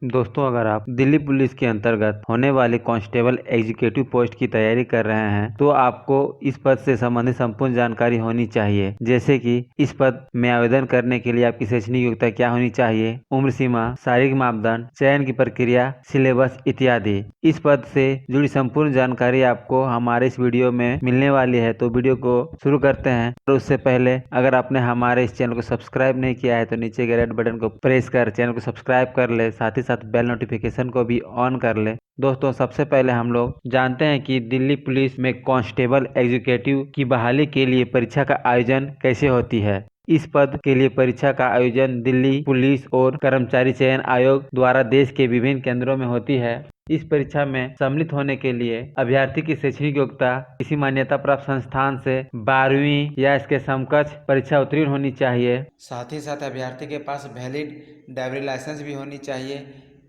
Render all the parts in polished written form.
दोस्तों, अगर आप दिल्ली पुलिस के अंतर्गत होने वाले कांस्टेबल एग्जीक्यूटिव पोस्ट की तैयारी कर रहे हैं तो आपको इस पद से संबंधित संपूर्ण जानकारी होनी चाहिए। जैसे कि इस पद में आवेदन करने के लिए आपकी शैक्षणिक योग्यता क्या होनी चाहिए, उम्र सीमा, शारीरिक मापदंड, चयन की प्रक्रिया, सिलेबस इत्यादि। इस पद से जुड़ी संपूर्ण जानकारी आपको हमारे इस वीडियो में मिलने वाली है, तो वीडियो को शुरू करते हैं। और उससे पहले अगर आपने हमारे इस चैनल को सब्सक्राइब नहीं किया है तो नीचे के रेड बटन को प्रेस कर चैनल को सब्सक्राइब कर ले, साथ ही साथ बेल नोटिफिकेशन को भी ऑन कर ले। दोस्तों, सबसे पहले हम लोग जानते हैं कि दिल्ली पुलिस में कांस्टेबल एग्जीक्यूटिव की बहाली के लिए परीक्षा का आयोजन कैसे होती है। इस पद के लिए परीक्षा का आयोजन दिल्ली पुलिस और कर्मचारी चयन आयोग द्वारा देश के विभिन्न केंद्रों में होती है। इस परीक्षा में सम्मिलित होने के लिए अभ्यर्थी की शैक्षणिक योग्यता किसी मान्यता प्राप्त संस्थान से 12वीं या इसके समकक्ष परीक्षा उत्तीर्ण होनी चाहिए। साथ ही साथ अभ्यर्थी के पास वैलिड ड्राइवरी लाइसेंस भी होनी चाहिए,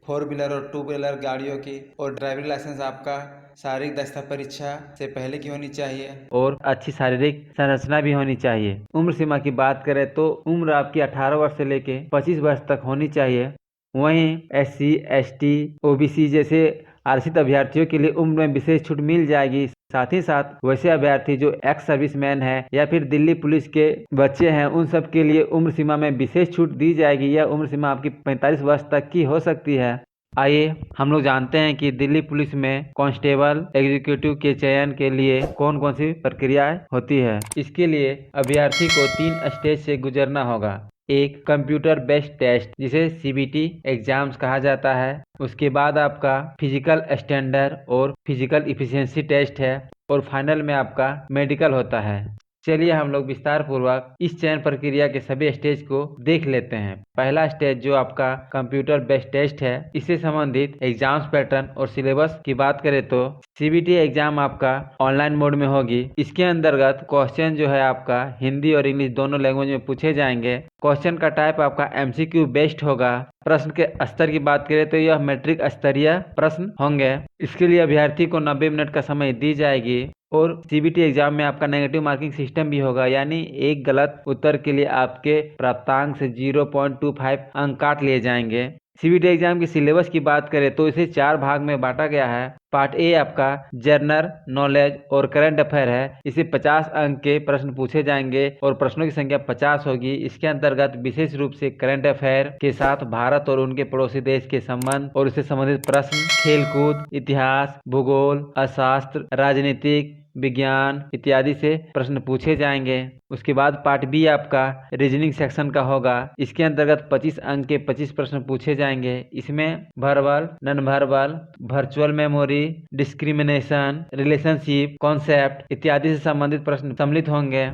4 व्हीलर और 2 व्हीलर गाड़ियों की। और ड्राइवरी लाइसेंस आपका शारीरिक दक्षता परीक्षा से पहले की होनी चाहिए और अच्छी शारीरिक संरचना भी होनी चाहिए। उम्र सीमा की बात करें तो उम्र आपकी 18 वर्ष से लेके 25 वर्ष तक होनी चाहिए। वहीं SC, ST, OBC जैसे आरक्षित अभ्यर्थियों के लिए उम्र में विशेष छूट मिल जाएगी। साथ ही साथ वैसे अभ्यर्थी जो एक्स सर्विसमैन है या फिर दिल्ली पुलिस के बच्चे हैं, उन सब के लिए उम्र सीमा में विशेष छूट दी जाएगी। यह उम्र सीमा आपकी 45 वर्ष तक की हो सकती है। आइए हम लोग जानते हैं कि दिल्ली पुलिस में कांस्टेबल एग्जीक्यूटिव के चयन के लिए कौन कौन सी प्रक्रियाएं होती है। इसके लिए अभ्यर्थी को 3 स्टेज से गुजरना होगा। एक कंप्यूटर बेस्ड टेस्ट जिसे CBT एग्जाम्स कहा जाता है। उसके बाद आपका फिजिकल स्टैंडर्ड और फिजिकल इफिशिएंसी टेस्ट है। और फाइनल में आपका मेडिकल होता है। चलिए हम लोग विस्तार पूर्वक इस चयन प्रक्रिया के सभी स्टेज को देख लेते हैं। पहला स्टेज जो आपका कंप्यूटर बेस्ड टेस्ट है, इससे संबंधित एग्जाम्स पैटर्न और सिलेबस की बात करें तो CBT एग्जाम आपका ऑनलाइन मोड में होगी। इसके अंतर्गत क्वेश्चन जो है आपका हिंदी और इंग्लिश दोनों लैंग्वेज में पूछे जाएंगे। क्वेश्चन का टाइप आपका MCQ बेस्ड होगा। प्रश्न के स्तर की बात करें तो यह मैट्रिक स्तरीय प्रश्न होंगे। इसके लिए अभ्यर्थी को 90 मिनट का समय दी जाएगी। और CBT एग्जाम में आपका नेगेटिव मार्किंग सिस्टम भी होगा, यानी एक गलत उत्तर के लिए आपके प्राप्तांक से 0.25 अंक काट लिए जाएंगे। CBT एग्जाम की सिलेबस की बात करें तो इसे 4 भाग में बांटा गया है। पार्ट ए आपका जनरल नॉलेज और करंट अफेयर है। इसे 50 अंक के प्रश्न पूछे जाएंगे और प्रश्नों की संख्या 50 होगी। इसके अंतर्गत विशेष रूप से करंट अफेयर के साथ भारत और उनके पड़ोसी देश के संबंध और इससे संबंधित प्रश्न, खेलकूद, इतिहास, भूगोल, अर्थशास्त्र, राजनीतिक विज्ञान इत्यादि से प्रश्न पूछे जाएंगे। उसके बाद पार्ट बी आपका रीजनिंग सेक्शन का होगा। इसके अंतर्गत 25 अंक के 25 प्रश्न पूछे जाएंगे। इसमें verbal, non verbal, virtual memory, discrimination, relationship, concept इत्यादि से संबंधित प्रश्न सम्मिलित होंगे।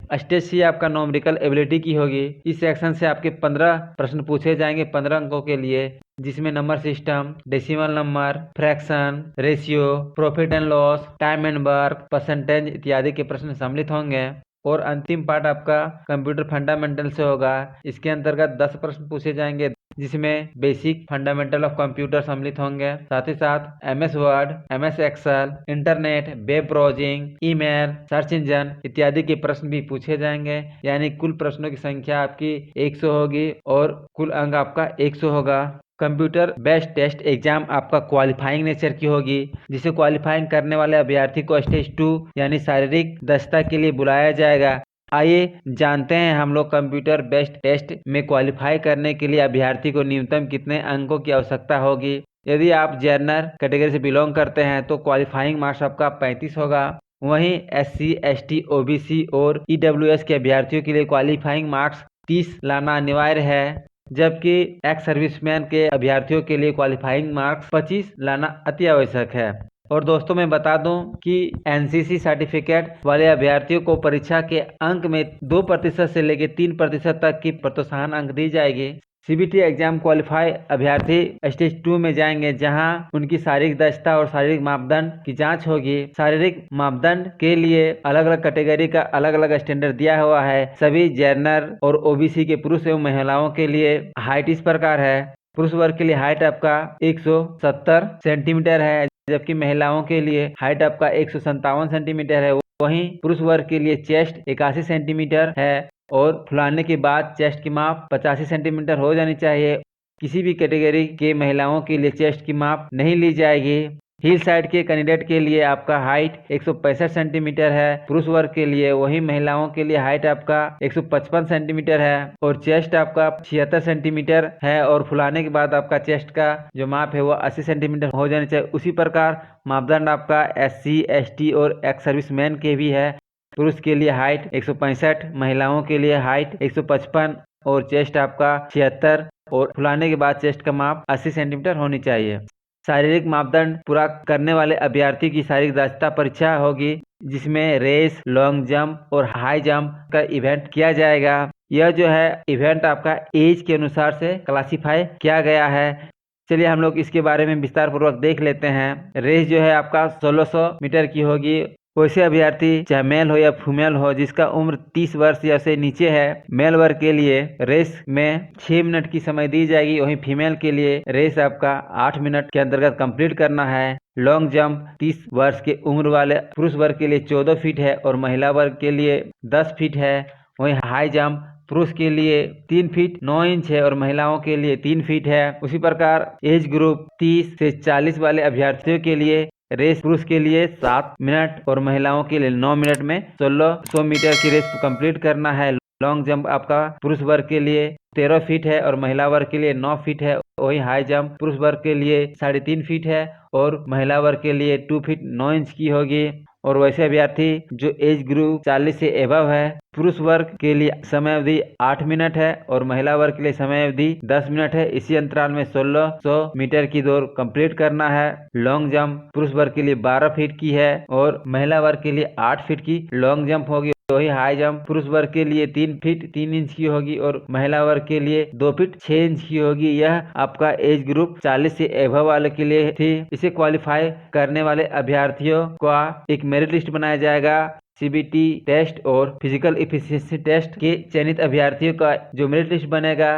स्टेज सी आपका न्यूमेरिकल एबिलिटी की होगी। इस सेक्शन से आपके 15 प्रश्न पूछे जाएंगे 15 अंकों के लिए, जिसमें number system, decimal number, fraction, ratio, profit and loss, time and work, percentage इत्यादि के प्रश्न सम्मिलित होंगे। और अंतिम पार्ट आपका कंप्यूटर फंडामेंटल से होगा। इसके अंतर्गत 10 प्रश्न पूछे जाएंगे, जिसमें बेसिक फंडामेंटल ऑफ कंप्यूटर सम्मिलित होंगे। साथ ही साथ MS word, MS Excel, internet, web browsing, email, search engine इत्यादि के प्रश्न भी पूछे जाएंगे। यानी कुल प्रश्नों की संख्या आपकी 100 होगी और कुल अंक आपका 100 होगा। कंप्यूटर बेस्ड टेस्ट एग्जाम आपका क्वालिफाइंग नेचर की होगी, जिसे क्वालिफाइंग करने वाले अभ्यर्थी को स्टेज 2 यानी शारीरिक दक्षता के लिए बुलाया जाएगा। आइए जानते हैं हम लोग कंप्यूटर बेस्ड टेस्ट में क्वालिफाई करने के लिए अभ्यर्थी को न्यूनतम कितने अंकों की आवश्यकता होगी। यदि आप जनरल कैटेगरी से बिलोंग करते हैं तो क्वालिफाइंग मार्क्स आपका 35 होगा। वहीं SC, ST, OBC और EWS के अभ्यर्थियों के लिए क्वालिफाइंग मार्क्स 30 लाना अनिवार्य है, जबकि एक्स सर्विसमैन के अभ्यर्थियों के लिए क्वालिफाइंग मार्क्स 25 लाना अति आवश्यक है। और दोस्तों मैं बता दूं कि NCC सर्टिफिकेट वाले अभ्यर्थियों को परीक्षा के अंक में 2% से लेकर 3% तक की प्रोत्साहन अंक दी जाएगी। CBT एग्जाम क्वालिफाई अभ्यर्थी स्टेज 2 में जाएंगे, जहां उनकी शारीरिक दक्षता और शारीरिक मापदंड की जांच होगी। शारीरिक मापदंड के लिए अलग अलग कैटेगरी का अलग अलग स्टैंडर्ड दिया हुआ है। सभी जनरल और OBC के पुरुष एवं महिलाओं के लिए हाइट इस प्रकार है। पुरुष वर्ग के लिए हाइट आपका 170 सेंटीमीटर है, जबकि महिलाओं के लिए हाइट आपका 157 सेंटीमीटर है। वहीं पुरुष वर्ग के लिए चेस्ट 81 सेंटीमीटर है और फुलाने के बाद चेस्ट की माप 85 सेंटीमीटर हो जानी चाहिए। किसी भी कैटेगरी के महिलाओं के लिए चेस्ट की माप नहीं ली जाएगी। हिल साइड के कैंडिडेट के लिए आपका हाइट 165 सेंटीमीटर है पुरुष वर्ग के लिए, वहीं महिलाओं के लिए हाइट आपका 155 सेंटीमीटर है और चेस्ट आपका 76 सेंटीमीटर है और फुलाने के बाद आपका चेस्ट का जो माप है वो 80 सेंटीमीटर हो जाना चाहिए। उसी प्रकार मापदंड आपका SC ST और एक्स सर्विसमैन के भी है। पुरुष के लिए हाइट 165, महिलाओं के लिए हाइट 155 और चेस्ट आपका 76 और फुलाने के बाद चेस्ट का माप 80 सेंटीमीटर होनी चाहिए। शारीरिक मापदंड पूरा करने वाले अभ्यर्थी की शारीरिक दक्षता परीक्षा होगी, जिसमें रेस, लॉन्ग जंप और हाई जंप का इवेंट किया जाएगा। यह जो है इवेंट आपका एज के अनुसार से क्लासिफाई किया गया है। चलिए हम लोग इसके बारे में विस्तार पूर्वक देख लेते हैं। रेस जो है आपका 1600 मीटर की होगी। वैसे अभ्यर्थी चाहे मेल हो या फीमेल हो जिसका उम्र 30 वर्ष या से नीचे है, मेल वर्ग के लिए रेस में 6 मिनट की समय दी जाएगी। वहीं फीमेल के लिए रेस आपका 8 मिनट के अंतर्गत कंप्लीट करना है। लॉन्ग जंप 30 वर्ष के उम्र वाले पुरुष वर्ग के लिए 14 फीट है और महिला वर्ग के लिए 10 फीट है। वहीं हाई जंप पुरुष के लिए 3 फीट 9 इंच है और महिलाओं के लिए 3 फीट है। उसी प्रकार एज ग्रुप 30 से 40 वाले अभ्यर्थियों के लिए रेस पुरुष के लिए 7 मिनट और महिलाओं के लिए 9 मिनट में 1600 मीटर की रेस कंप्लीट करना है। लॉन्ग जंप आपका पुरुष वर्ग के लिए 13 फीट है और महिला वर्ग के लिए 9 फीट है। वही हाई जंप पुरुष वर्ग के लिए 3.5 फीट है और महिला वर्ग के लिए 2 फीट 9 इंच की होगी। और वैसे अभ्यर्थी जो एज ग्रुप 40 से एबव है, पुरुष वर्ग के लिए समय अवधि 8 मिनट है और महिला वर्ग के लिए समय अवधि 10 मिनट है। इसी अंतराल में 1600 मीटर की दौड़ कंप्लीट करना है। लॉन्ग जंप पुरुष वर्ग के लिए 12 फीट की है और महिला वर्ग के लिए 8 फीट की लॉन्ग जंप होगी। वही हाई जंप पुरुष वर्ग के लिए 3 फीट 3 इंच की होगी और महिला वर्ग के लिए 2 फीट 6 इंच की होगी। यह आपका एज ग्रुप 40 से एबव वाले के लिए थी। इसे क्वालिफाई करने वाले अभ्यर्थियों का एक मेरिट लिस्ट बनाया जाएगा। CBT टेस्ट और फिजिकल एफिशिएंसी टेस्ट के चयनित अभ्यर्थियों का जो मेरिट लिस्ट बनेगा,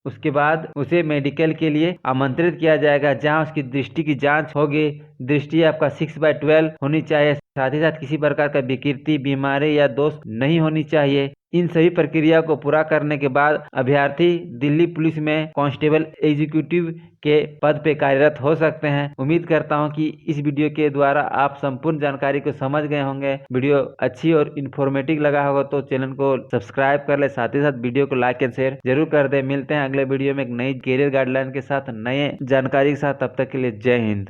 उसके बाद उसे मेडिकल के लिए आमंत्रित किया जाएगा, जहां उसकी दृष्टि की जांच होगी। दृष्टि आपका 6/12 होनी चाहिए। साथ ही साथ किसी प्रकार का विकृति, बीमारी या दोष नहीं होनी चाहिए। इन सभी प्रक्रिया को पूरा करने के बाद अभ्यर्थी दिल्ली पुलिस में कांस्टेबल एग्जीक्यूटिव के पद पे कार्यरत हो सकते हैं। उम्मीद करता हूं कि इस वीडियो के द्वारा आप संपूर्ण जानकारी को समझ गए होंगे। वीडियो अच्छी और इन्फॉर्मेटिव लगा होगा तो चैनल को सब्सक्राइब कर ले, साथ ही साथ वीडियो को लाइक एंड शेयर जरूर कर दे। मिलते हैं अगले वीडियो में एक नई कैरियर गाइडलाइन के साथ, नए जानकारी के साथ। तब तक के लिए जय हिंद।